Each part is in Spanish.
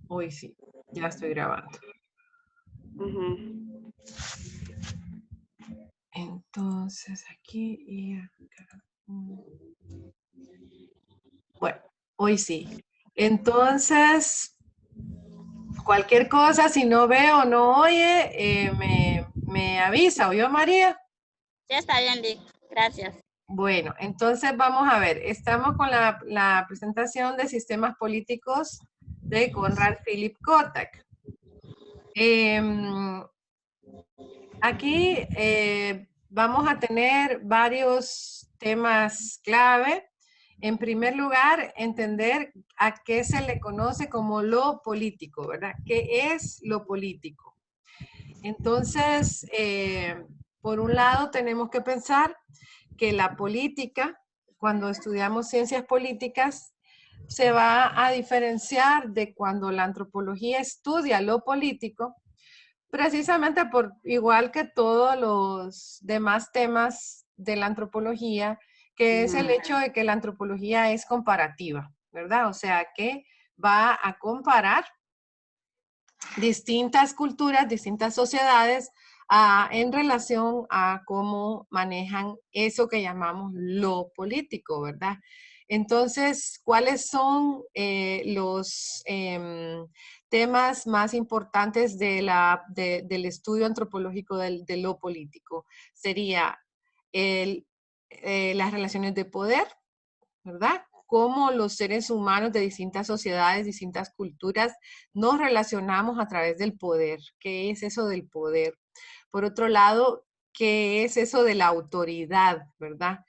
Hoy sí, ya estoy grabando. Ujú. Entonces aquí y acá. Bueno, hoy sí. Entonces, cualquier cosa, si no veo o no oye, me avisa, ¿oyó María? Ya está bien, Lick. Gracias. Bueno, entonces vamos a ver. Estamos con la presentación de sistemas políticos de Conrad Philip Kotak. Aquí vamos a tener varios temas clave. En primer lugar, entender a qué se le conoce como lo político, ¿verdad? ¿Qué es lo político? Entonces, por un lado, tenemos que pensar que la política, cuando estudiamos ciencias políticas, se va a diferenciar de cuando la antropología estudia lo político, precisamente por igual que todos los demás temas de la antropología, que es el hecho de que la antropología es comparativa, ¿verdad? O sea, que va a comparar distintas culturas, distintas sociedades en relación a cómo manejan eso que llamamos lo político, ¿verdad? Entonces, ¿cuáles son los temas más importantes del estudio antropológico de lo político? Sería las relaciones de poder, ¿verdad? Cómo los seres humanos de distintas sociedades, distintas culturas, nos relacionamos a través del poder. ¿Qué es eso del poder? Por otro lado, ¿qué es eso de la autoridad, verdad?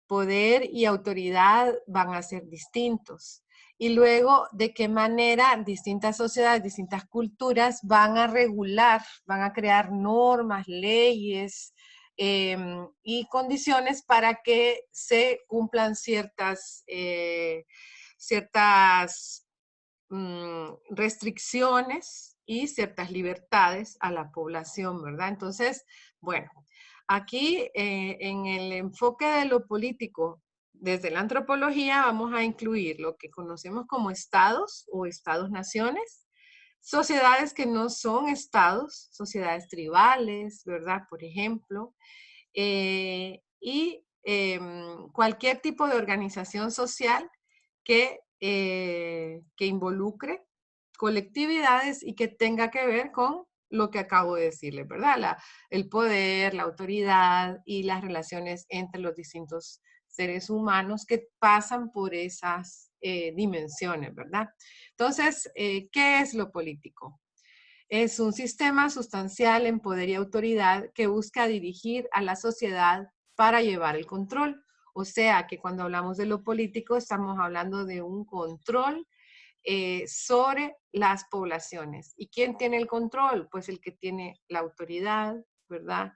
Poder y autoridad van a ser distintos. Y luego, ¿de qué manera distintas sociedades, distintas culturas van a regular, van a crear normas, leyes y condiciones para que se cumplan ciertas restricciones y ciertas libertades a la población, ¿verdad? Entonces, bueno, aquí en el enfoque de lo político, desde la antropología vamos a incluir lo que conocemos como estados o estados-naciones, sociedades que no son estados, sociedades tribales, ¿verdad? Por ejemplo, y cualquier tipo de organización social que involucre colectividades y que tenga que ver con lo que acabo de decirles, ¿verdad? El poder, la autoridad y las relaciones entre los distintos seres humanos que pasan por esas dimensiones, ¿verdad? Entonces, ¿qué es lo político? Es un sistema sustancial en poder y autoridad que busca dirigir a la sociedad para llevar el control. O sea que cuando hablamos de lo político estamos hablando de un control sobre las poblaciones. ¿Y quién tiene el control? Pues el que tiene la autoridad, ¿verdad?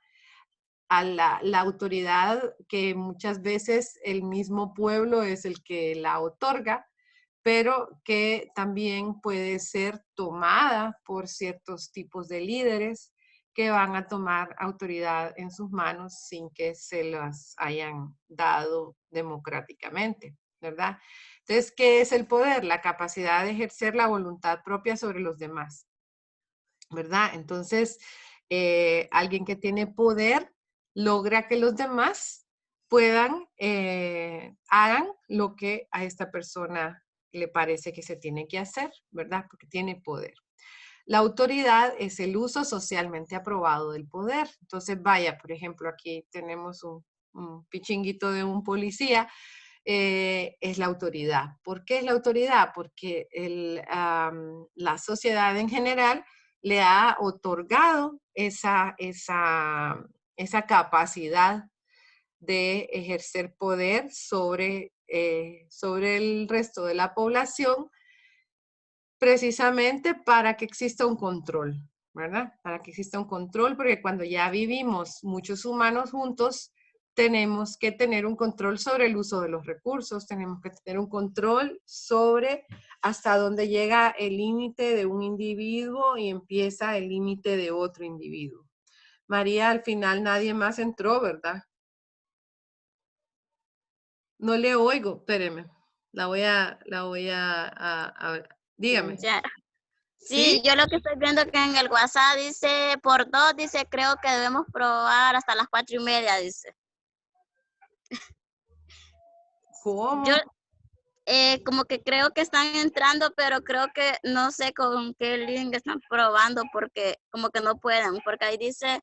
A la autoridad que muchas veces el mismo pueblo es el que la otorga, pero que también puede ser tomada por ciertos tipos de líderes que van a tomar autoridad en sus manos sin que se las hayan dado democráticamente, ¿verdad? Entonces, ¿qué es el poder? La capacidad de ejercer la voluntad propia sobre los demás, ¿verdad? Entonces, alguien que tiene poder logra que los demás hagan lo que a esta persona le parece que se tiene que hacer, ¿verdad? Porque tiene poder. La autoridad es el uso socialmente aprobado del poder. Entonces, vaya, por ejemplo, aquí tenemos un pichinguito de un policía, es la autoridad. ¿Por qué es la autoridad? Porque la sociedad en general le ha otorgado esa capacidad de ejercer poder sobre el resto de la población, precisamente para que exista un control, ¿verdad? Para que exista un control, porque cuando ya vivimos muchos humanos juntos, tenemos que tener un control sobre el uso de los recursos, tenemos que tener un control sobre hasta dónde llega el límite de un individuo y empieza el límite de otro individuo. María, al final nadie más entró, ¿verdad? No le oigo, espéreme. La voy a dígame. Ya. Sí, ¿Sí? yo lo que estoy viendo que en el WhatsApp dice, por 2, dice, creo que debemos probar hasta las 4:30, dice. Yo ¿Cómo? como que creo que están entrando, pero creo que no sé con qué link están probando porque como que no pueden, porque ahí dice,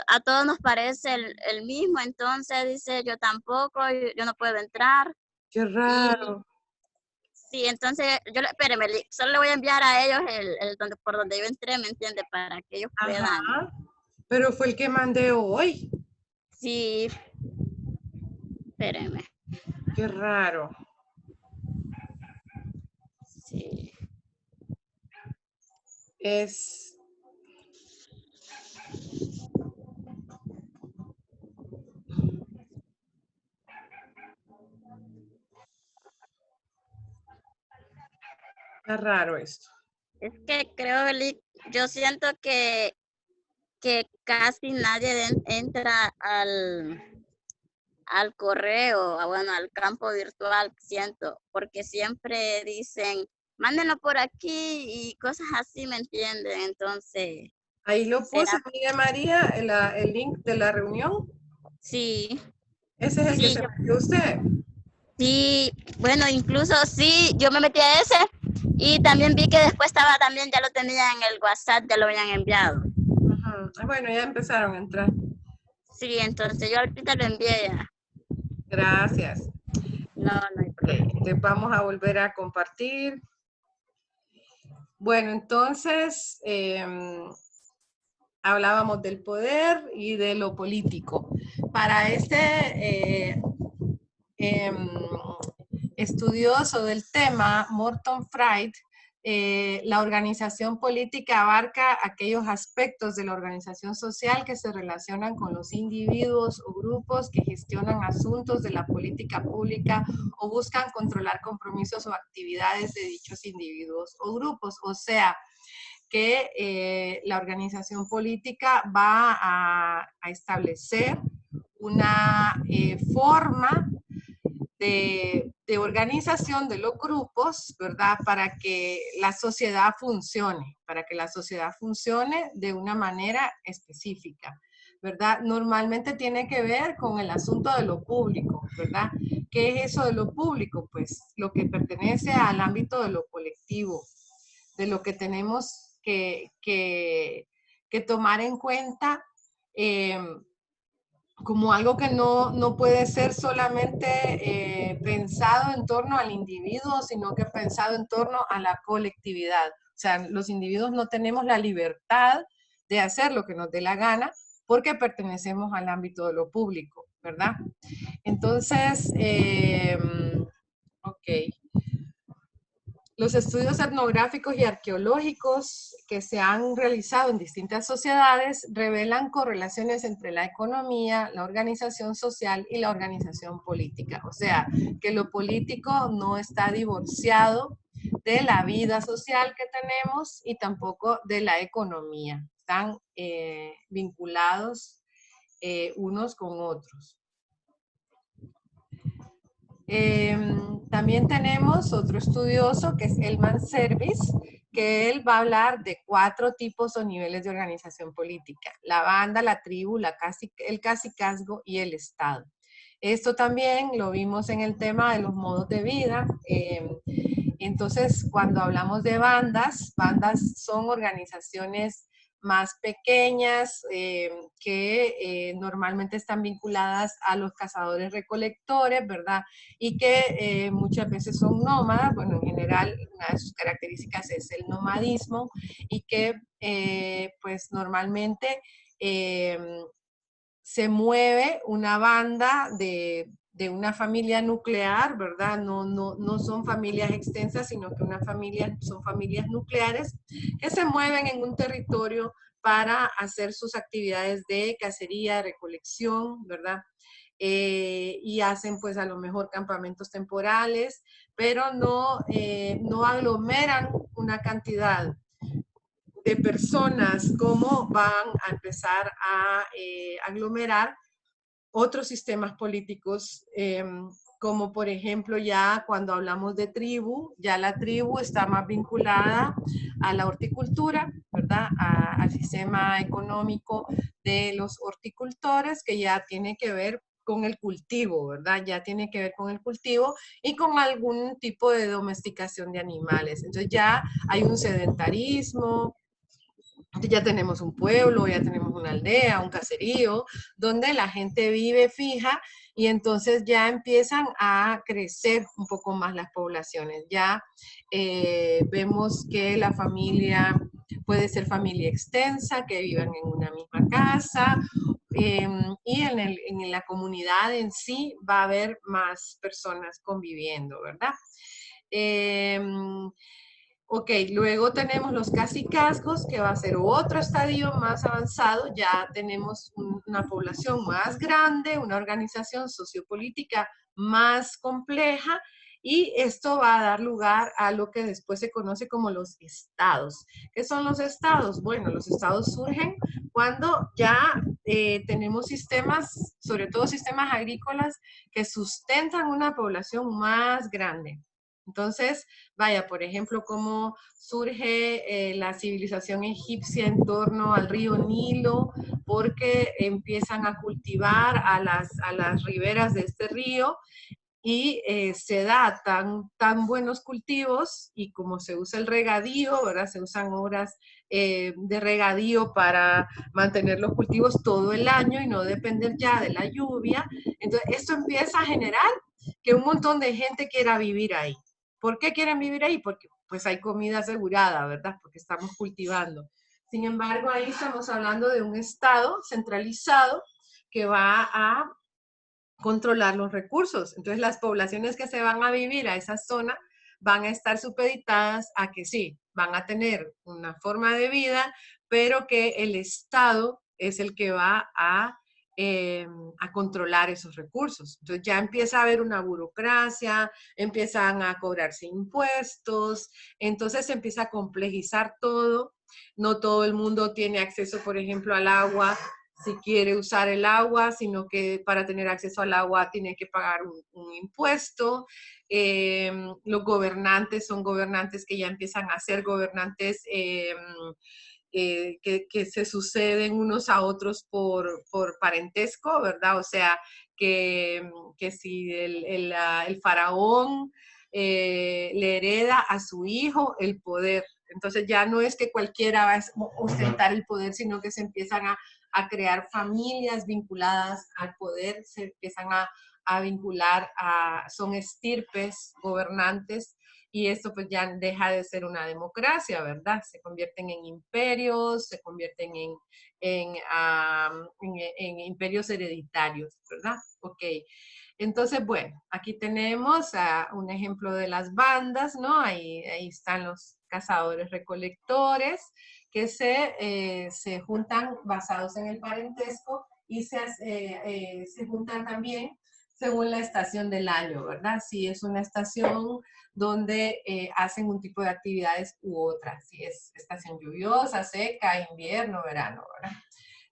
a todos nos parece el mismo, entonces dice, yo tampoco, yo no puedo entrar. Qué Y raro. sí, entonces, espéreme, solo le voy a enviar a ellos por donde yo entré, ¿me entiende? Para que ellos puedan. Ajá. Pero fue el que mandé hoy. Sí, espéreme. Qué raro. Sí. Es, está raro esto. Es que creo, yo siento que casi nadie entra al correo, bueno, al campo virtual, siento, porque siempre dicen, mándenlo por aquí y cosas así, ¿me entienden? Entonces, Ahí lo puse, será, Miguel María, el link de la reunión. sí, Ese es el que sí, se metió usted. sí, bueno, incluso sí, yo me metí a ese y también vi que después estaba también, ya lo tenía en el WhatsApp, ya lo habían enviado. Ujú. Bueno, ya empezaron a entrar. Sí, entonces yo ahorita lo envié ya. Gracias. No, no hay Ok, problema. entonces vamos a volver a compartir. Bueno, entonces hablábamos del poder y de lo político. Para este em, estudioso del tema, Morton Fried, la organización política abarca aquellos aspectos de la organización social que se relacionan con los individuos o grupos que gestionan asuntos de la política pública o buscan controlar compromisos o actividades de dichos individuos o grupos. O sea, que la organización política va a establecer una forma de organización de los grupos, ¿verdad? Para que la sociedad funcione de una manera específica, ¿verdad? Normalmente tiene que ver con el asunto de lo público, ¿verdad? ¿Qué es eso de lo público? Pues lo que pertenece al ámbito de lo colectivo, de lo que tenemos que tomar en cuenta eh, como algo que no puede ser solamente pensado en torno al individuo, sino que pensado en torno a la colectividad. O sea, los individuos no tenemos la libertad de hacer lo que nos dé la gana porque pertenecemos al ámbito de lo público, ¿verdad? Entonces, ok. Los estudios etnográficos y arqueológicos que se han realizado en distintas sociedades revelan correlaciones entre la economía, la organización social y la organización política. O sea, que lo político no está divorciado de la vida social que tenemos y tampoco de la economía. Están vinculados unos con otros. También tenemos otro estudioso que es Elman Service, que él va a hablar de 4 tipos o niveles de organización política: la banda, la tribu, el cacicazgo y el Estado. Esto también lo vimos en el tema de los modos de vida. Entonces, cuando hablamos de bandas son organizaciones más pequeñas que normalmente están vinculadas a los cazadores recolectores, ¿verdad? Y que muchas veces son nómadas. Bueno, en general una de sus características es el nomadismo y que pues normalmente se mueve una banda de una familia nuclear, ¿verdad? No son familias extensas, sino que son familias nucleares que se mueven en un territorio para hacer sus actividades de cacería, recolección, ¿verdad? Y hacen pues a lo mejor campamentos temporales, pero no aglomeran una cantidad de personas como van a empezar a aglomerar otros sistemas políticos como por ejemplo ya cuando hablamos de tribu, ya la tribu está más vinculada a la horticultura, ¿verdad? Al sistema económico de los horticultores, que ya tiene que ver con el cultivo, ¿verdad? Ya tiene que ver con el cultivo y con algún tipo de domesticación de animales. Entonces ya hay un sedentarismo, ya tenemos un pueblo, ya tenemos una aldea, un caserío, donde la gente vive fija y entonces ya empiezan a crecer un poco más las poblaciones. Ya vemos que la familia puede ser familia extensa, que vivan en una misma casa, y en la comunidad en sí va a haber más personas conviviendo, ¿verdad? Ok, luego tenemos los cacicazgos, que va a ser otro estadio más avanzado. Ya tenemos una población más grande, una organización sociopolítica más compleja, y esto va a dar lugar a lo que después se conoce como los estados. ¿Qué son los estados? Bueno, los estados surgen cuando ya tenemos sistemas, sobre todo sistemas agrícolas, que sustentan una población más grande. Entonces, vaya, por ejemplo, cómo surge la civilización egipcia en torno al río Nilo, porque empiezan a cultivar a las riberas de este río y se da tan buenos cultivos, y como se usa el regadío, ¿verdad? Se usan obras de regadío para mantener los cultivos todo el año y no depender ya de la lluvia. Entonces, esto empieza a generar que un montón de gente quiera vivir ahí. ¿Por qué quieren vivir ahí? Porque pues hay comida asegurada, ¿verdad? Porque estamos cultivando. Sin embargo, ahí estamos hablando de un estado centralizado que va a controlar los recursos. Entonces, las poblaciones que se van a vivir a esa zona van a estar supeditadas a que sí, van a tener una forma de vida, pero que el Estado es el que va a controlar esos recursos. Entonces ya empieza a haber una burocracia, empiezan a cobrarse impuestos, entonces se empieza a complejizar todo. No todo el mundo tiene acceso, por ejemplo, al agua si quiere usar el agua, sino que para tener acceso al agua tiene que pagar un impuesto. Los gobernantes son gobernantes que ya empiezan a ser gobernantes que se suceden unos a otros por parentesco, ¿verdad? O sea, que si el faraón le hereda a su hijo el poder. Entonces ya no es que cualquiera va a ostentar el poder, sino que se empiezan a crear familias vinculadas al poder, se empiezan a vincular, son estirpes gobernantes, y esto pues ya deja de ser una democracia, ¿verdad? Se convierten en imperios, se convierten en imperios hereditarios, ¿verdad? Ok. Entonces, bueno, aquí tenemos un ejemplo de las bandas, ¿no? Ahí están los cazadores recolectores que se juntan basados en el parentesco, y se juntan también según la estación del año, ¿verdad? Si es una estación donde hacen un tipo de actividades u otras, si es estación lluviosa, seca, invierno, verano, ¿verdad?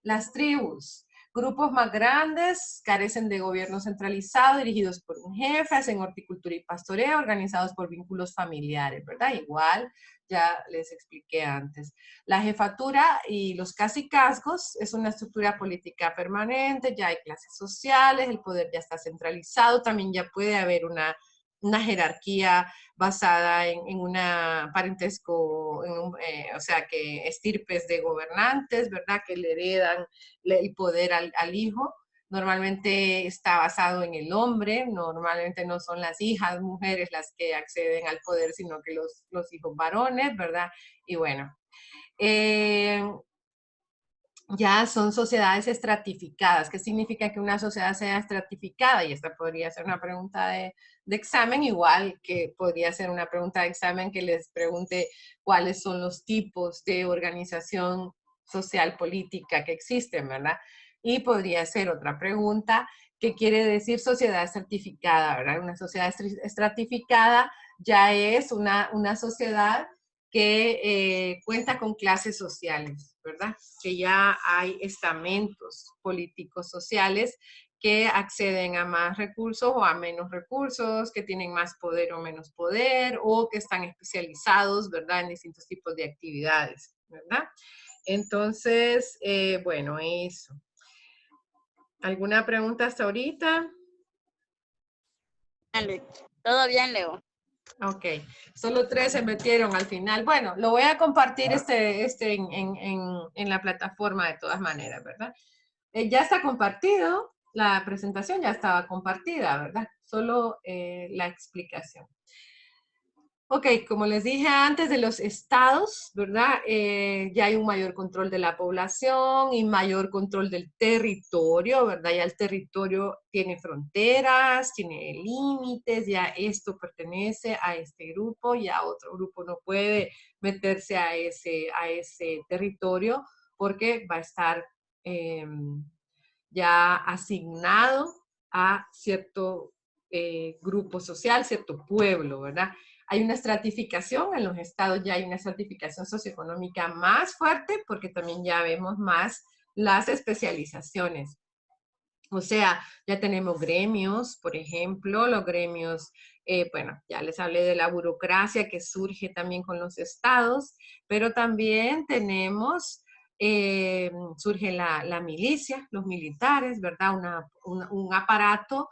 Las tribus. Grupos más grandes carecen de gobierno centralizado, dirigidos por un jefe, hacen horticultura y pastoreo, organizados por vínculos familiares, ¿verdad? Igual, ya les expliqué antes. La jefatura y los cacicazgos es una estructura política permanente, ya hay clases sociales, el poder ya está centralizado, también ya puede haber una jerarquía basada en un parentesco, o sea, que estirpes de gobernantes, ¿verdad? Que le heredan el poder al hijo. Normalmente está basado en el hombre, normalmente no son las hijas mujeres las que acceden al poder, sino que los hijos varones, ¿verdad? Y bueno, eh, ya son sociedades estratificadas. ¿Qué significa que una sociedad sea estratificada? Y esta podría ser una pregunta de examen, igual que podría ser una pregunta de examen que les pregunte cuáles son los tipos de organización social política que existen, ¿verdad? Y podría ser otra pregunta, ¿qué quiere decir sociedad estratificada, ¿verdad? Una sociedad estratificada ya es una sociedad que cuenta con clases sociales, ¿verdad? Que ya hay estamentos políticos sociales que acceden a más recursos o a menos recursos, que tienen más poder o menos poder, o que están especializados, ¿verdad?, en distintos tipos de actividades, ¿verdad? Entonces, bueno, eso. ¿Alguna pregunta hasta ahorita? Todo bien, Leo. Ok, solo 3 se metieron al final. Bueno, lo voy a compartir en la plataforma de todas maneras, ¿verdad? Ya está compartido, la presentación ya estaba compartida, ¿verdad? Solo la explicación. Ok, como les dije antes de los estados, ¿verdad? Ya hay un mayor control de la población y mayor control del territorio, ¿verdad? Ya el territorio tiene fronteras, tiene límites, ya esto pertenece a este grupo, ya otro grupo no puede meterse a ese territorio porque va a estar ya asignado a cierto grupo social, cierto pueblo, ¿verdad? Hay una estratificación, en los estados ya hay una estratificación socioeconómica más fuerte porque también ya vemos más las especializaciones. O sea, ya tenemos gremios, por ejemplo, los gremios, bueno, ya les hablé de la burocracia que surge también con los estados, pero también tenemos, surge la milicia, los militares, ¿verdad? Un aparato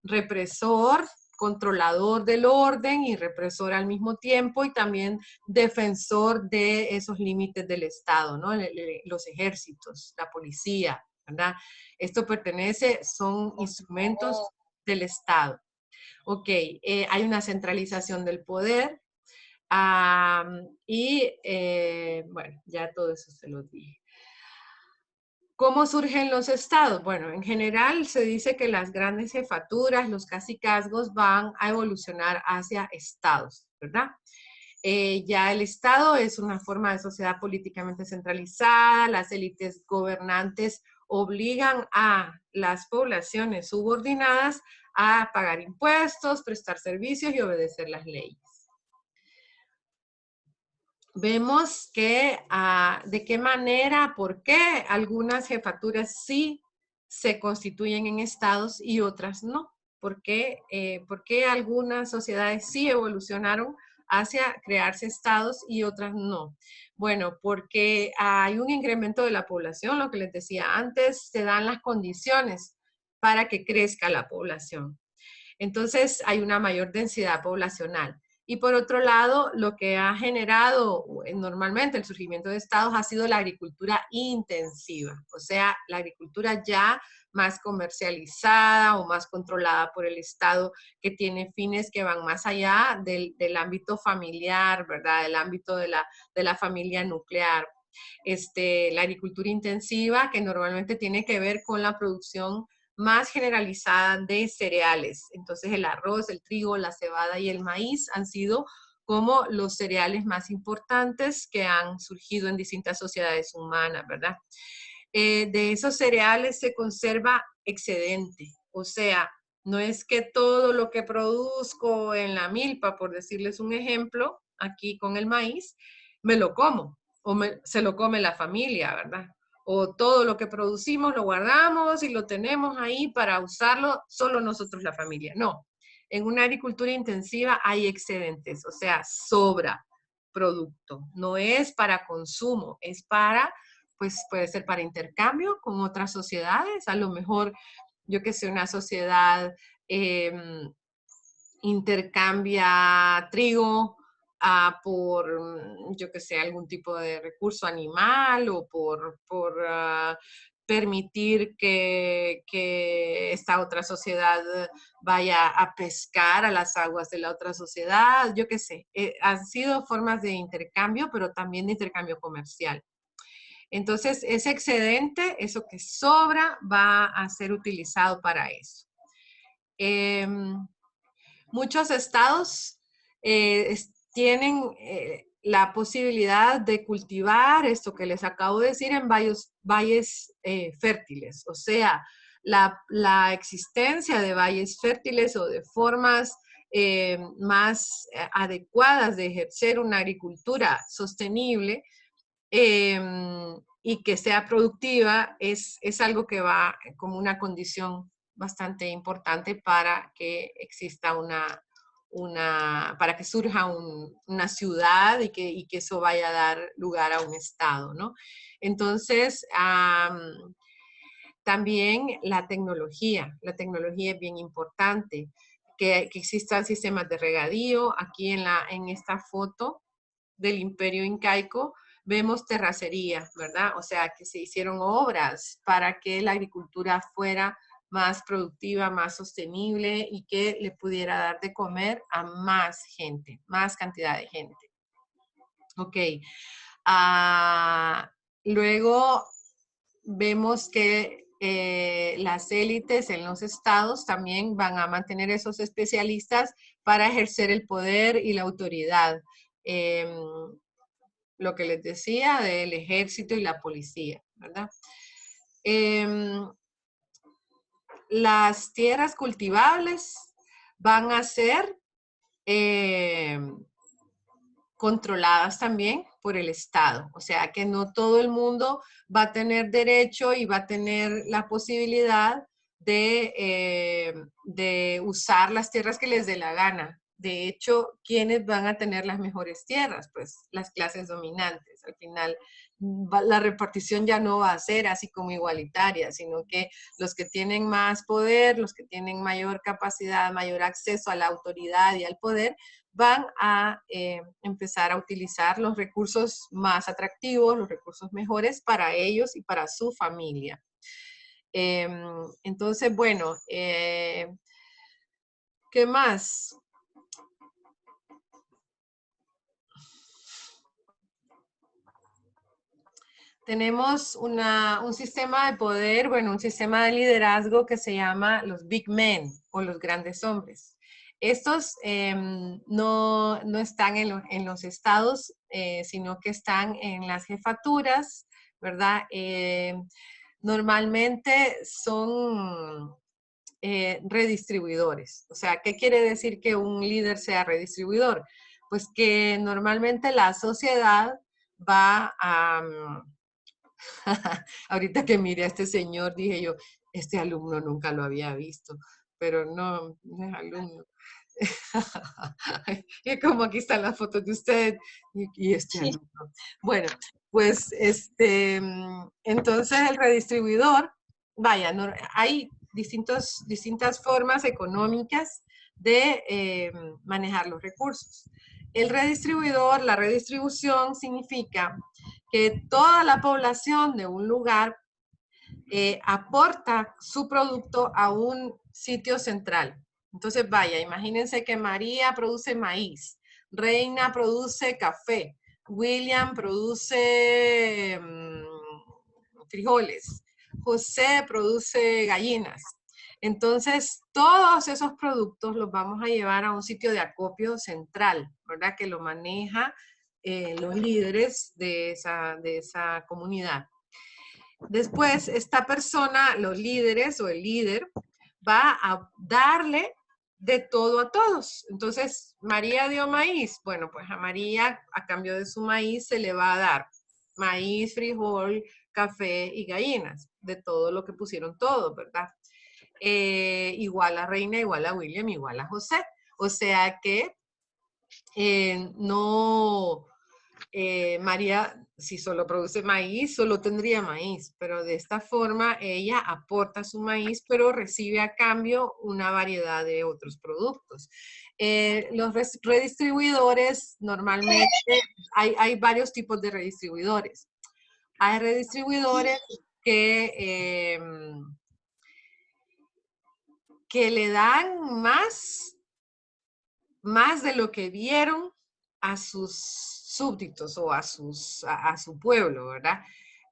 represor, controlador del orden y represor al mismo tiempo y también defensor de esos límites del Estado, ¿no? Los ejércitos, la policía, ¿verdad? Esto pertenece, son instrumentos del Estado. Ok, hay una centralización del poder bueno, ya todo eso se lo dije. ¿Cómo surgen los estados? Bueno, en general se dice que las grandes jefaturas, los cacicazgos van a evolucionar hacia estados, ¿verdad? Ya el Estado es una forma de sociedad políticamente centralizada, las élites gobernantes obligan a las poblaciones subordinadas a pagar impuestos, prestar servicios y obedecer las leyes. Vemos que de qué manera, por qué algunas jefaturas sí se constituyen en estados y otras no. ¿Por qué algunas sociedades sí evolucionaron hacia crearse estados y otras no? Bueno, porque hay un incremento de la población, lo que les decía antes, se dan las condiciones para que crezca la población. Entonces hay una mayor densidad poblacional. Y por otro lado, lo que ha generado normalmente el surgimiento de estados ha sido la agricultura intensiva, o sea, la agricultura ya más comercializada o más controlada por el Estado, que tiene fines que van más allá del ámbito familiar, ¿verdad? Del ámbito de la familia nuclear. La agricultura intensiva, que normalmente tiene que ver con la producción más generalizada de cereales. Entonces el arroz, el trigo, la cebada y el maíz han sido como los cereales más importantes que han surgido en distintas sociedades humanas, ¿verdad? De esos cereales se conserva excedente, o sea, no es que todo lo que produzco en la milpa, por decirles un ejemplo, aquí con el maíz, me lo como, o se lo come la familia, ¿verdad? O todo lo que producimos lo guardamos y lo tenemos ahí para usarlo solo nosotros, la familia. No, en una agricultura intensiva hay excedentes, o sea, sobra producto. No es para consumo, es para, pues puede ser para intercambio con otras sociedades, a lo mejor, yo que sé, una sociedad intercambia trigo por, yo que sé, algún tipo de recurso animal o por permitir que esta otra sociedad vaya a pescar a las aguas de la otra sociedad, yo qué sé. Han sido formas de intercambio, pero también de intercambio comercial. Entonces, ese excedente, eso que sobra, va a ser utilizado para eso. Muchos estados tienen la posibilidad de cultivar esto que les acabo de decir en valles fértiles, o sea, la existencia de valles fértiles o de formas más adecuadas de ejercer una agricultura sostenible y que sea productiva es algo que va como una condición bastante importante para que exista para que surja una ciudad y que eso vaya a dar lugar a un estado, ¿no? Entonces, también la tecnología es bien importante, que existan sistemas de regadío. Aquí en esta foto del Imperio Incaico vemos terracería, ¿verdad? O sea, que se hicieron obras para que la agricultura fuera más productiva, más sostenible y que le pudiera dar de comer a más gente, más cantidad de gente. Ok. Luego vemos que las élites en los estados también van a mantener esos especialistas para ejercer el poder y la autoridad. Lo que les decía del ejército y la policía, ¿verdad? Las tierras cultivables van a ser controladas también por el Estado. O sea que no todo el mundo va a tener derecho y va a tener la posibilidad de usar las tierras que les dé la gana. De hecho, ¿quiénes van a tener las mejores tierras? Pues las clases dominantes. Al final, la repartición ya no va a ser así como igualitaria, sino que los que tienen más poder, los que tienen mayor capacidad, mayor acceso a la autoridad y al poder, van a empezar a utilizar los recursos más atractivos, los recursos mejores para ellos y para su familia. Entonces, bueno, ¿qué más? Tenemos un sistema de poder, bueno, un sistema de liderazgo que se llama los big men o los grandes hombres. Estos no están en los estados, sino que están en las jefaturas, ¿verdad? Normalmente son redistribuidores. O sea, ¿qué quiere decir que un líder sea redistribuidor? Pues que normalmente la sociedad va a... Ahorita que miré a este señor, dije yo, este alumno nunca lo había visto, pero no, no es alumno. Y como aquí están las fotos de usted y este Sí. alumno. Bueno, pues entonces el redistribuidor, vaya, no, hay distintas formas económicas de manejar los recursos. El redistribuidor, la redistribución significa que toda la población de un lugar aporta su producto a un sitio central. Entonces, vaya, imagínense que María produce maíz, Reina produce café, William produce frijoles, José produce gallinas. Entonces, todos esos productos los vamos a llevar a un sitio de acopio central, ¿verdad? Que lo maneja los líderes de esa comunidad. Después, esta persona, los líderes o el líder, va a darle de todo a todos. Entonces, María dio maíz. Bueno, pues a María, a cambio de su maíz, se le va a dar maíz, frijol, café y gallinas, de todo lo que pusieron todos, ¿verdad? Igual a Reina, igual a William, igual a José. O sea que no, María, si solo produce maíz, solo tendría maíz, pero de esta forma ella aporta su maíz, pero recibe a cambio una variedad de otros productos. Los redistribuidores, normalmente, hay varios tipos de redistribuidores. Hay redistribuidores que le dan más de lo que dieron a sus súbditos o a su pueblo, ¿verdad?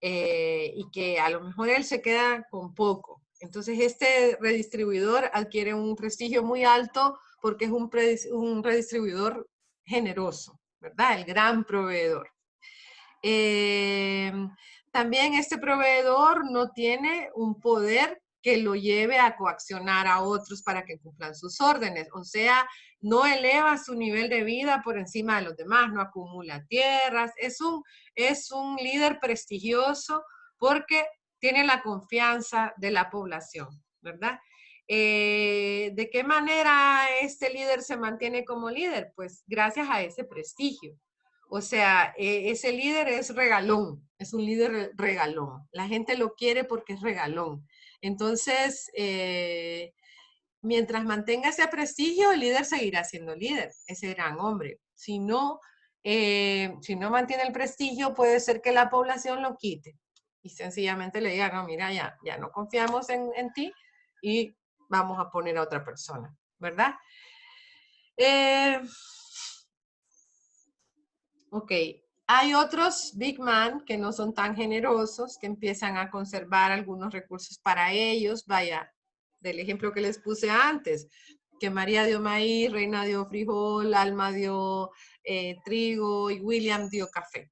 Y que a lo mejor él se queda con poco. Entonces este redistribuidor adquiere un prestigio muy alto porque es un redistribuidor generoso, ¿verdad? El gran proveedor. También este proveedor no tiene un poder que lo lleve a coaccionar a otros para que cumplan sus órdenes. O sea, no eleva su nivel de vida por encima de los demás, no acumula tierras. Es un líder prestigioso porque tiene la confianza de la población, ¿verdad? ¿De qué manera este líder se mantiene como líder? Pues gracias a ese prestigio. O sea, ese líder es regalón, es un líder regalón. La gente lo quiere porque es regalón. Entonces, mientras mantenga ese prestigio, el líder seguirá siendo líder, ese gran hombre. Si no mantiene el prestigio, puede ser que la población lo quite y sencillamente le diga, no, mira, ya no confiamos en ti y vamos a poner a otra persona, ¿verdad? Ok, hay otros big man que no son tan generosos, que empiezan a conservar algunos recursos para ellos. Vaya, del ejemplo que les puse antes, que María dio maíz, Reina dio frijol, Alma dio trigo y William dio café.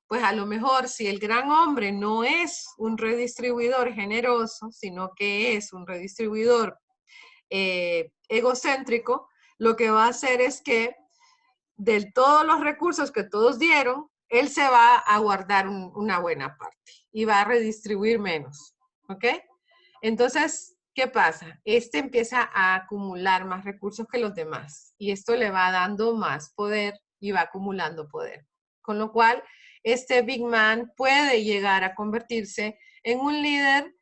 Pues a lo mejor si el gran hombre no es un redistribuidor generoso, sino que es un redistribuidor egocéntrico, lo que va a hacer es que de todos los recursos que todos dieron, él se va a guardar una buena parte y va a redistribuir menos, ¿ok? Entonces, ¿qué pasa? Este empieza a acumular más recursos que los demás y esto le va dando más poder y va acumulando poder. Con lo cual, este big man puede llegar a convertirse en un líder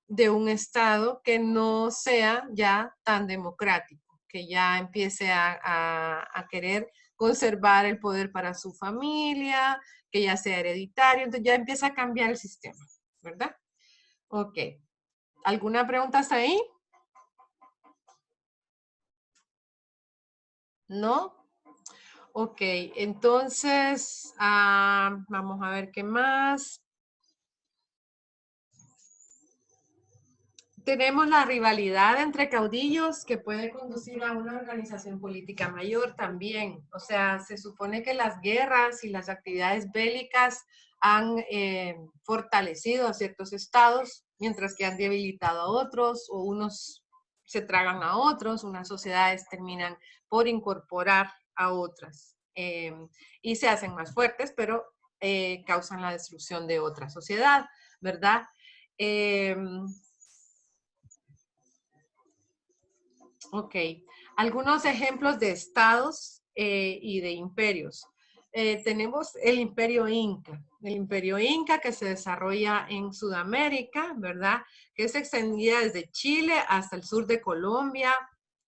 de un Estado que no sea ya tan democrático, que ya empiece a querer conservar el poder para su familia, que ya sea hereditario, entonces ya empieza a cambiar el sistema, ¿verdad? Ok. ¿Alguna pregunta hasta ahí? ¿No? Ok, entonces, vamos a ver qué más. Tenemos la rivalidad entre caudillos que puede conducir a una organización política mayor también. O sea, se supone que las guerras y las actividades bélicas han fortalecido a ciertos estados, mientras que han debilitado a otros, o unos se tragan a otros, unas sociedades terminan por incorporar a otras y se hacen más fuertes, pero causan la destrucción de otra sociedad, ¿verdad? Ok, algunos ejemplos de estados y de imperios. Tenemos el imperio Inca que se desarrolla en Sudamérica, ¿verdad? Que se extendía desde Chile hasta el sur de Colombia,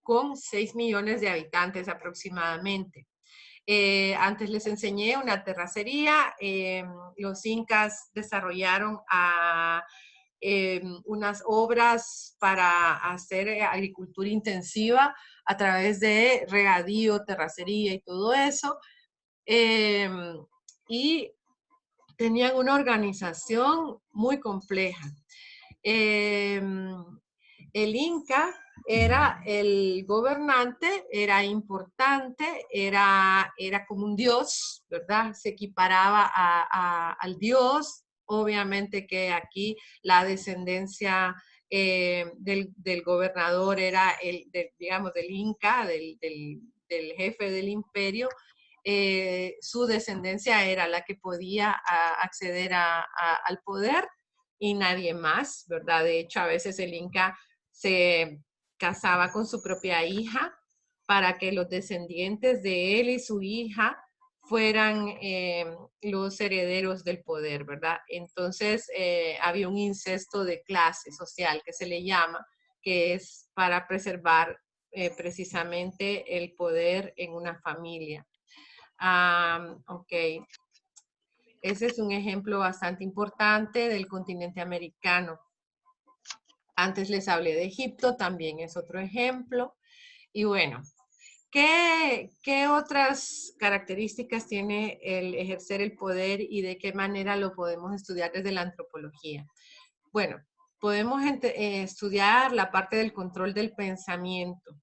con 6 millones de habitantes aproximadamente. Antes les enseñé una terracería, los incas desarrollaron unas obras para hacer agricultura intensiva a través de regadío, terracería y todo eso. Y tenían una organización muy compleja. El Inca era el gobernante, era importante, era como un dios, ¿verdad? Se equiparaba al dios. Obviamente que aquí la descendencia del gobernador era digamos, del Inca, del jefe del imperio. Su descendencia era la que podía acceder al poder y nadie más, ¿verdad? De hecho, a veces el Inca se casaba con su propia hija para que los descendientes de él y su hija fueran los herederos del poder, ¿verdad? Entonces había un incesto de clase social que se le llama, que es para preservar precisamente el poder en una familia. Ok. Ese es un ejemplo bastante importante del continente americano. Antes les hablé de Egipto, también es otro ejemplo. Y bueno, ¿qué otras características tiene el ejercer el poder y de qué manera lo podemos estudiar desde la antropología? Bueno, podemos estudiar la parte del control del pensamiento.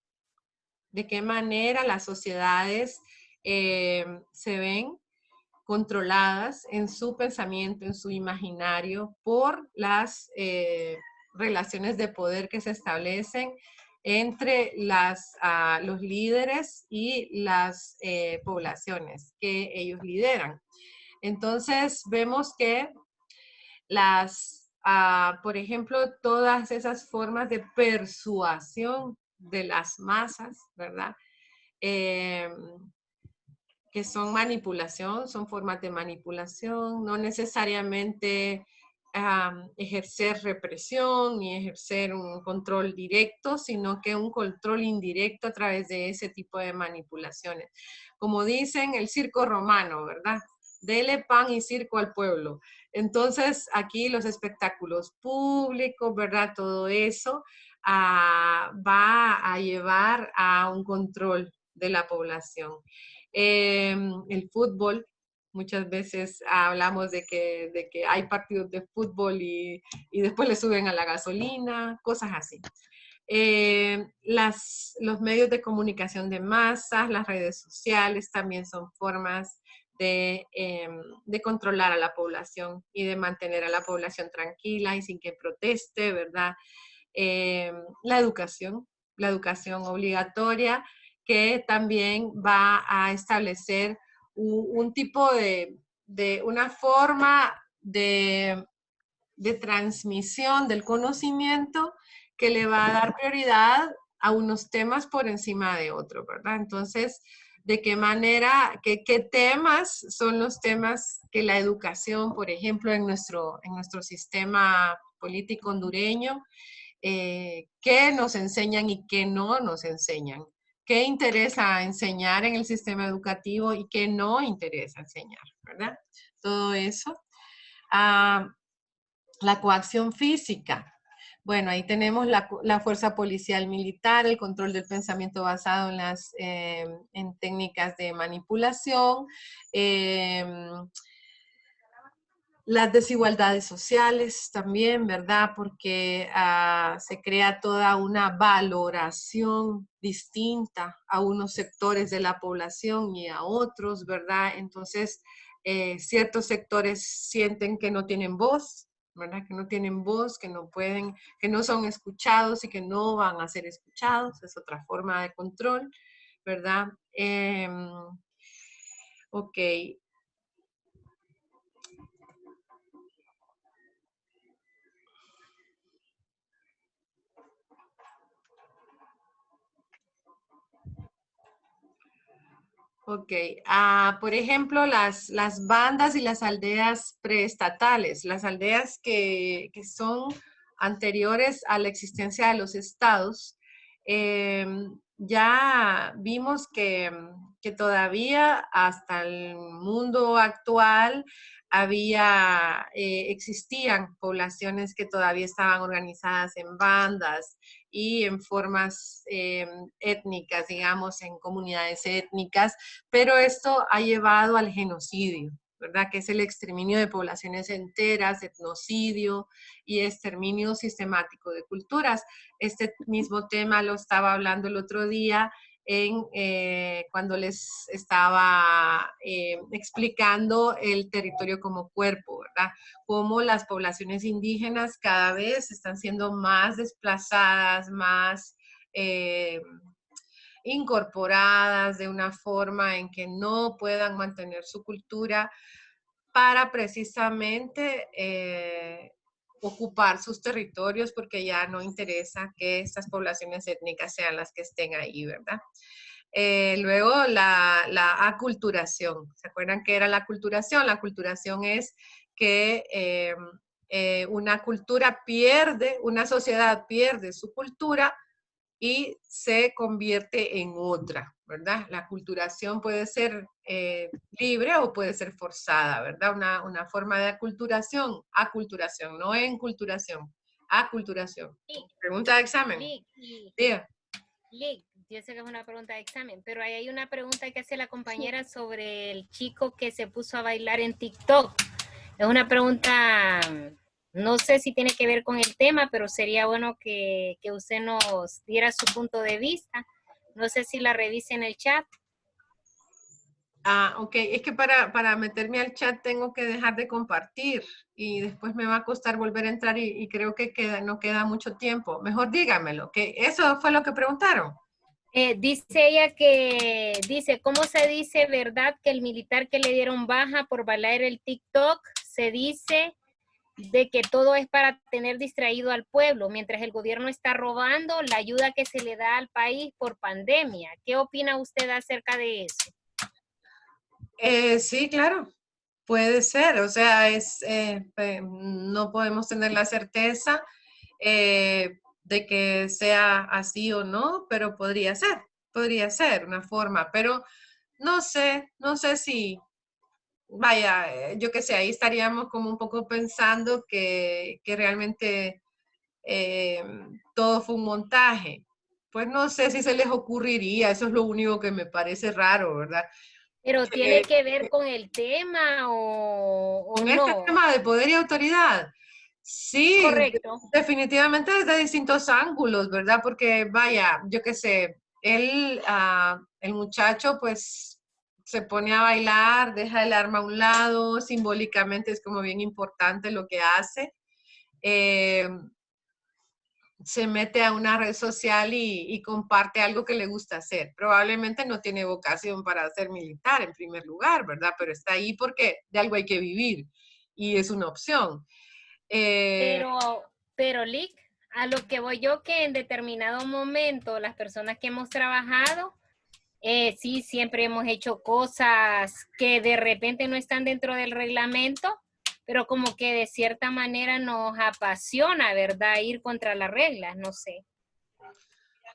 De qué manera las sociedades se ven controladas en su pensamiento, en su imaginario, por las relaciones de poder que se establecen entre los líderes y las poblaciones que ellos lideran. Entonces, vemos que por ejemplo, todas esas formas de persuasión de las masas, ¿verdad? Que son manipulación, son formas de manipulación, no necesariamente ejercer represión ni ejercer un control directo, sino que un control indirecto a través de ese tipo de manipulaciones. Como dicen, el circo romano, ¿verdad? Dele pan y circo al pueblo. Entonces, aquí los espectáculos públicos, ¿verdad? Todo eso va a llevar a un control de la población. El fútbol, muchas veces hablamos de que hay partidos de fútbol y después le suben a la gasolina, cosas así. Los medios de comunicación de masas, las redes sociales también son formas de controlar a la población y de mantener a la población tranquila y sin que proteste, ¿verdad? La educación obligatoria, que también va a establecer un tipo una forma de transmisión del conocimiento que le va a dar prioridad a unos temas por encima de otros, ¿verdad? Entonces, ¿de qué manera, qué temas son los temas que la educación, por ejemplo, en nuestro sistema político hondureño, qué nos enseñan y qué no nos enseñan? ¿Qué interesa enseñar en el sistema educativo y qué no interesa enseñar, ¿verdad? Todo eso. La coacción física. Bueno, ahí tenemos la fuerza policial militar, el control del pensamiento basado en técnicas de manipulación, las desigualdades sociales también, ¿verdad? Porque se crea toda una valoración distinta a unos sectores de la población y a otros, ¿verdad? Entonces, ciertos sectores sienten que no tienen voz, ¿verdad? Que no tienen voz, que no pueden, que no son escuchados y que no van a ser escuchados. Es otra forma de control, ¿verdad? Ok. Ok, por ejemplo, las bandas y las aldeas preestatales, las aldeas que son anteriores a la existencia de los estados, ya vimos que todavía hasta el mundo actual existían poblaciones que todavía estaban organizadas en bandas y en formas étnicas, digamos, en comunidades étnicas, pero esto ha llevado al genocidio, ¿verdad? Que es el exterminio de poblaciones enteras, etnocidio y exterminio sistemático de culturas. Este mismo tema lo estaba hablando el otro día cuando les estaba explicando el territorio como cuerpo, ¿verdad? Cómo las poblaciones indígenas cada vez están siendo más desplazadas, más incorporadas de una forma en que no puedan mantener su cultura para precisamente ocupar sus territorios, porque ya no interesa que estas poblaciones étnicas sean las que estén ahí, ¿verdad? Luego la aculturación. ¿Se acuerdan qué era la aculturación? La aculturación es que una cultura una sociedad pierde su cultura y se convierte en otra, ¿verdad? La aculturación puede ser libre o puede ser forzada, ¿verdad? Una forma de aculturación, no enculturación, aculturación. Pregunta de examen. Diga. Lick, yo sé que es una pregunta de examen, pero ahí hay una pregunta que hace la compañera sobre el chico que se puso a bailar en TikTok. Es una pregunta, no sé si tiene que ver con el tema, pero sería bueno que usted nos diera su punto de vista. No sé si la revise en el chat. Ok, es que para meterme al chat tengo que dejar de compartir y después me va a costar volver a entrar y creo que no queda mucho tiempo. Mejor dígamelo, que eso fue lo que preguntaron. Dice ella dice, ¿cómo se dice verdad que el militar que le dieron baja por bailar el TikTok se dice de que todo es para tener distraído al pueblo, mientras el gobierno está robando la ayuda que se le da al país por pandemia? ¿Qué opina usted acerca de eso? Sí, claro, puede ser. O sea, no podemos tener la certeza de que sea así o no, pero podría ser una forma. Pero no sé si, vaya, yo qué sé, ahí estaríamos como un poco pensando que realmente eh, todo fue un montaje. Pues no sé si se les ocurriría, eso es lo único que me parece raro, ¿verdad? ¿Pero tiene Que, que ver con el tema o con este no? tema de poder y autoridad, sí, Correcto. definitivamente desde distintos ángulos, ¿verdad? Porque vaya, yo qué sé, el muchacho pues se pone a bailar, deja el arma a un lado, simbólicamente es como bien importante lo que hace. Eh, Se mete a una red social y comparte algo que le gusta hacer. Probablemente no tiene vocación para ser militar en primer lugar, ¿verdad? Pero está ahí porque de algo hay que vivir y es una opción. Eh, Pero Lick, a lo que voy yo que en determinado momento las personas que hemos trabajado, sí, siempre hemos hecho cosas que de repente no están dentro del reglamento, pero como que de cierta manera nos apasiona, ¿verdad? Ir contra las reglas, no sé.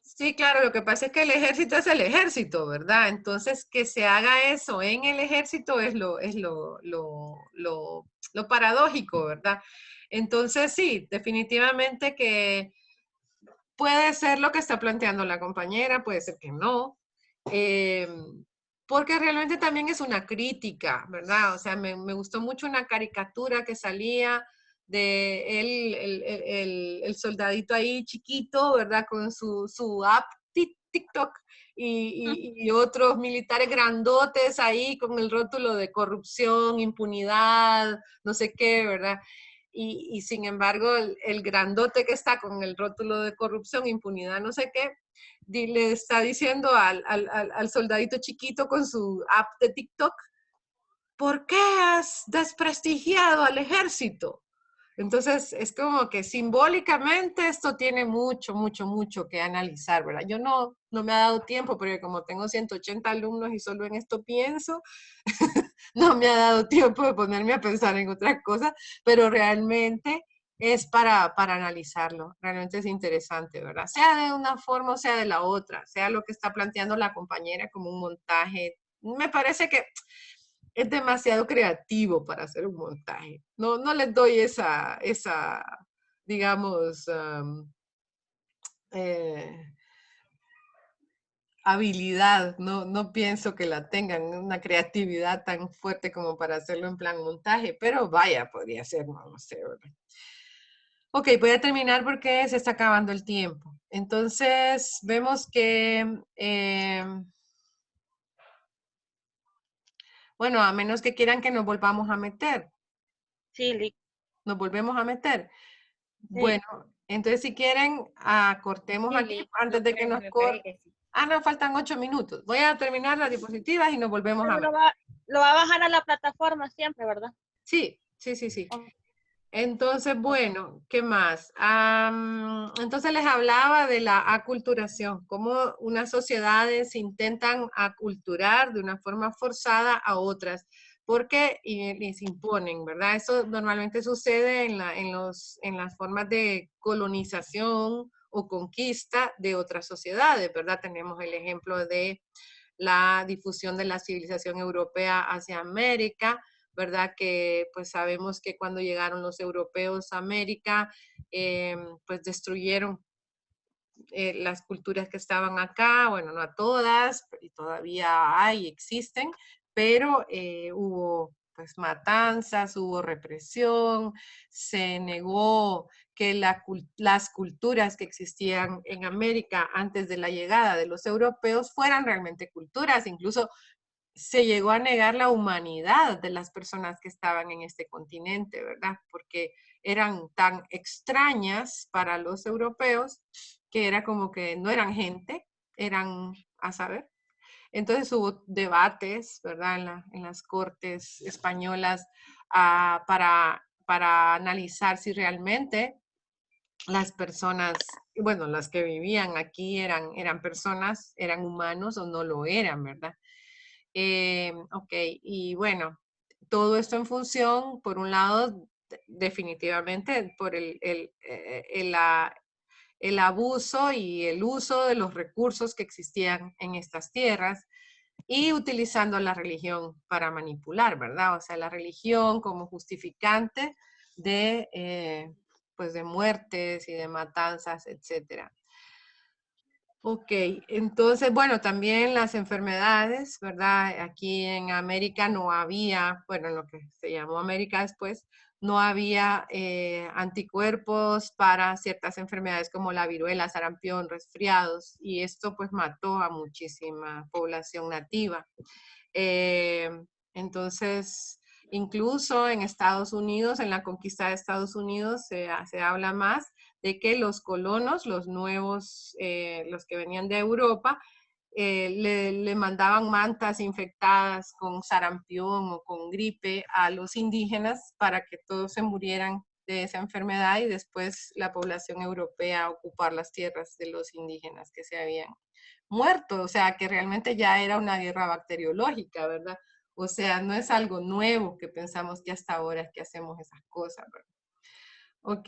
sí, claro, lo que pasa es que el ejército es el ejército, ¿verdad? Entonces, que se haga eso en el ejército lo paradójico, ¿verdad? Entonces, sí, definitivamente que puede ser lo que está planteando la compañera, puede ser que no, eh, porque realmente también es una crítica, ¿verdad? O sea, me gustó mucho una caricatura que salía de él, el soldadito ahí chiquito, ¿verdad? Con su app TikTok y otros militares grandotes ahí con el rótulo de corrupción, impunidad, no sé qué, ¿verdad? Y sin embargo, el grandote que está con el rótulo de corrupción, impunidad, no sé qué, le está diciendo al soldadito chiquito con su app de TikTok, ¿por qué has desprestigiado al ejército? Entonces, es como que simbólicamente esto tiene mucho que analizar, ¿verdad? Yo no me ha dado tiempo, porque como tengo 180 alumnos y solo en esto pienso, no me ha dado tiempo de ponerme a pensar en otras cosas, pero realmente es para analizarlo. Realmente es interesante, ¿verdad? Sea de una forma o sea de la otra, sea lo que está planteando la compañera como un montaje. Me parece que es demasiado creativo para hacer un montaje. No les doy esa digamos, eh, habilidad, no pienso que la tengan, una creatividad tan fuerte como para hacerlo en plan montaje, pero vaya, podría ser, no sé, ¿verdad? Ok, voy a terminar porque se está acabando el tiempo. Entonces, vemos que, bueno, a menos que quieran que nos volvamos a meter, Sí, nos volvemos a meter. sí. Bueno, entonces si quieren, cortemos Sí, aquí Lick, antes yo de que creo, nos me parece corten. que sí. Ah, no, faltan 8 minutos. Voy a terminar las diapositivas y nos volvemos a Pero meter. lo va a bajar a la plataforma siempre, ¿verdad? Sí. Oh, Entonces, ok. bueno, ¿qué más? Entonces les hablaba de la aculturación, cómo unas sociedades intentan aculturar de una forma forzada a otras, porque les imponen, ¿verdad? Eso normalmente sucede en las formas de colonización o conquista de otras sociedades, ¿verdad? Tenemos el ejemplo de la difusión de la civilización europea hacia América, ¿verdad? Que pues sabemos que cuando llegaron los europeos a América, pues destruyeron las culturas que estaban acá, bueno, no a todas, y todavía hay, existen, pero hubo pues matanzas, hubo represión, se negó que las culturas que existían en América antes de la llegada de los europeos fueran realmente culturas, incluso se llegó a negar la humanidad de las personas que estaban en este continente, ¿verdad? Porque eran tan extrañas para los europeos que era como que no eran gente, eran, a saber. Entonces hubo debates, ¿verdad? En las cortes españolas para analizar si realmente las personas, bueno, las que vivían aquí eran personas, eran humanos o no lo eran, ¿verdad? Ok, y bueno, todo esto en función, por un lado, definitivamente por el abuso y el uso de los recursos que existían en estas tierras y utilizando la religión para manipular, ¿verdad? O sea, la religión como justificante pues de muertes y de matanzas, etcétera. Ok, entonces, bueno, también las enfermedades, ¿verdad? Aquí en América no había, bueno, en lo que se llamó América después, no había anticuerpos para ciertas enfermedades como la viruela, sarampión, resfriados, y esto pues mató a muchísima población nativa. Entonces, incluso en Estados Unidos, en la conquista de Estados Unidos, se habla más de que los colonos, los nuevos, los que venían de Europa, le mandaban mantas infectadas con sarampión o con gripe a los indígenas para que todos se murieran de esa enfermedad y después la población europea ocupar las tierras de los indígenas que se habían muerto. O sea, que realmente ya era una guerra bacteriológica, ¿verdad? O sea, no es algo nuevo que pensamos que hasta ahora es que hacemos esas cosas, ¿verdad? Ok,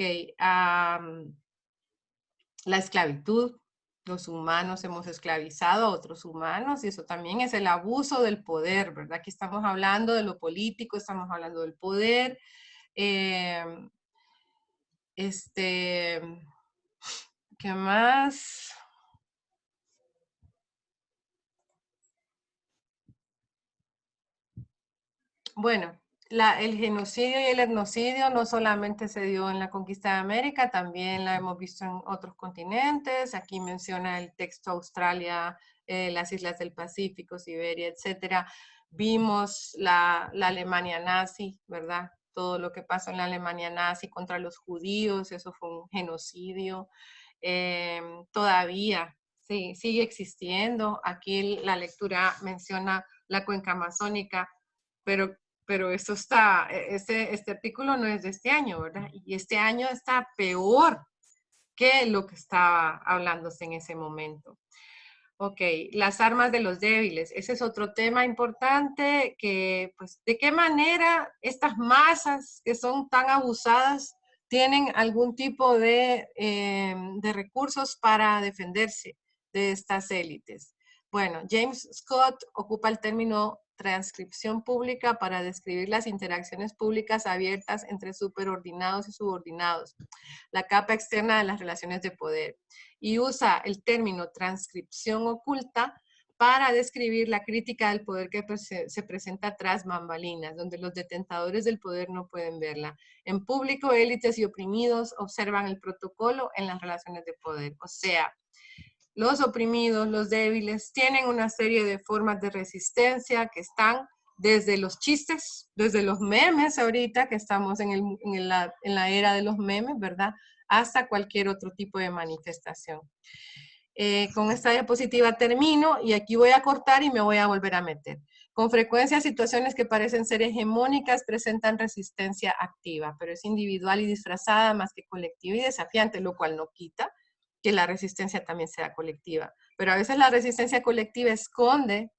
la esclavitud. Los humanos hemos esclavizado a otros humanos y eso también es el abuso del poder, ¿verdad? Aquí estamos hablando de lo político, estamos hablando del poder. ¿Qué más? Bueno, el genocidio y el etnocidio no solamente se dio en la conquista de América, también la hemos visto en otros continentes. Aquí menciona el texto Australia, las islas del Pacífico, Siberia, etcétera. Vimos la Alemania nazi, ¿verdad? Todo lo que pasó en la Alemania nazi contra los judíos, eso fue un genocidio. Todavía sí, sigue existiendo. Aquí la lectura menciona la cuenca amazónica, pero esto está, este artículo no es de este año, ¿verdad? Y este año está peor que lo que estaba hablándose en ese momento. Ok, las armas de los débiles. Ese es otro tema importante que, pues, ¿de qué manera estas masas que son tan abusadas tienen algún tipo de recursos para defenderse de estas élites? Bueno, James Scott ocupa el término transcripción pública para describir las interacciones públicas abiertas entre superordinados y subordinados, la capa externa de las relaciones de poder, y usa el término transcripción oculta para describir la crítica del poder que se presenta tras bambalinas, donde los detentadores del poder no pueden verla. En público, élites y oprimidos observan el protocolo en las relaciones de poder. O sea, los oprimidos, los débiles, tienen una serie de formas de resistencia que están desde los chistes, desde los memes ahorita, que estamos en la era de los memes, ¿verdad? Hasta cualquier otro tipo de manifestación. Con esta diapositiva termino y aquí voy a cortar y me voy a volver a meter. Con frecuencia, situaciones que parecen ser hegemónicas presentan resistencia activa, pero es individual y disfrazada más que colectiva y desafiante, lo cual no quita que la resistencia también sea colectiva. Pero a veces la resistencia colectiva esconde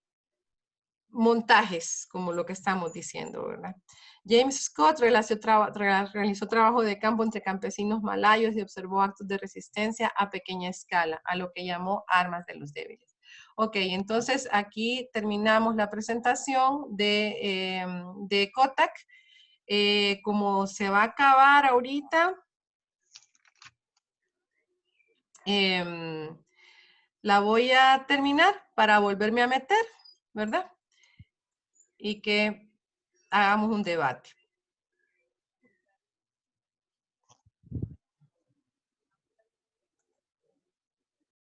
montajes, como lo que estamos diciendo, ¿verdad? James Scott realizó trabajo de campo entre campesinos malayos y observó actos de resistencia a pequeña escala, a lo que llamó armas de los débiles. Ok, entonces aquí terminamos la presentación de Kotak. Como se va a acabar ahorita, la voy a terminar para volverme a meter, ¿verdad? Y que hagamos un debate.